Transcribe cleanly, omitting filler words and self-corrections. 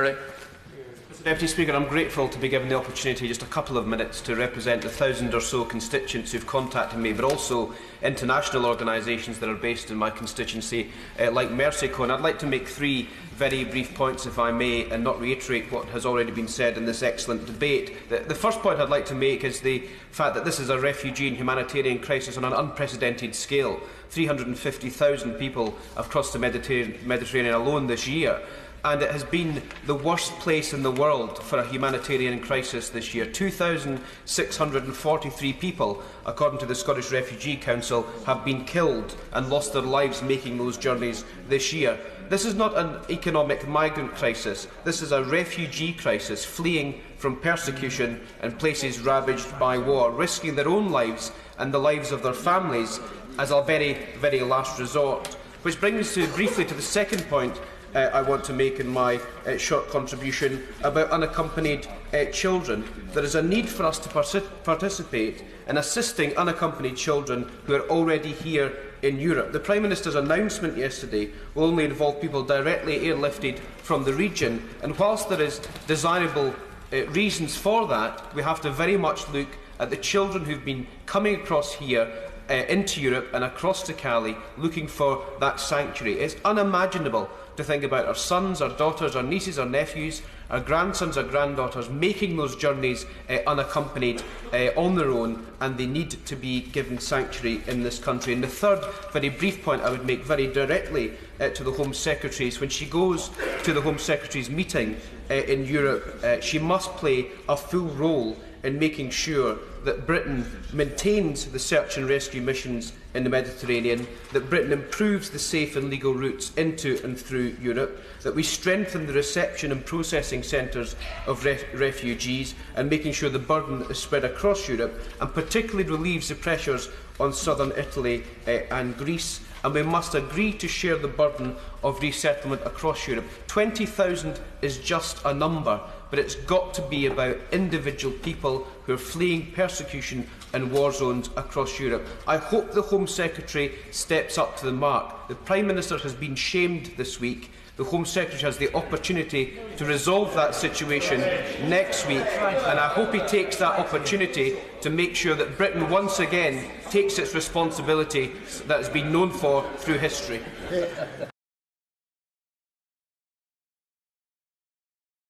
Mr Deputy Speaker, I'm grateful to be given the opportunity just a couple of minutes to represent the 1,000 or so constituents who have contacted me, but also international organisations that are based in my constituency, like Mercy Co. And I'd like to make three very brief points, if I may, and not reiterate what has already been said in this excellent debate. The first point I'd like to make is the fact that this is a refugee and humanitarian crisis on an unprecedented scale. 350,000 people have crossed the Mediterranean alone this year. And it has been the worst place in the world for a humanitarian crisis this year. 2,643 people, according to the Scottish Refugee Council, have been killed and lost their lives making those journeys this year. This is not an economic migrant crisis. This is a refugee crisis, fleeing from persecution and places ravaged by war, risking their own lives and the lives of their families as a very, very last resort. Which brings us briefly to the second point I want to make in my short contribution about unaccompanied children. There is a need for us to participate in assisting unaccompanied children who are already here in Europe. The Prime Minister's announcement yesterday will only involve people directly airlifted from the region, and whilst there is desirable reasons for that, we have to very much look at the children who have been coming across here into Europe and across to Calais looking for that sanctuary. It's unimaginable to think about our sons, our daughters, our nieces, our nephews, our grandsons, our granddaughters making those journeys unaccompanied on their own, and they need to be given sanctuary in this country. And the third very brief point I would make very directly to the Home Secretary is when she goes to the Home Secretary's meeting in Europe, she must play a full role in making sure that Britain maintains the search and rescue missions in the Mediterranean, that Britain improves the safe and legal routes into and through Europe, that we strengthen the reception and processing centres of refugees, and making sure the burden is spread across Europe, and particularly relieves the pressures on southern Italy and Greece. And we must agree to share the burden of resettlement across Europe. 20,000 is just a number, but it's got to be about individual people who are fleeing persecution and war zones across Europe. I hope the Home Secretary steps up to the mark. The Prime Minister has been shamed this week. The Home Secretary has the opportunity to resolve that situation next week, and I hope he takes that opportunity to make sure that Britain once again takes its responsibility that has been known for through history.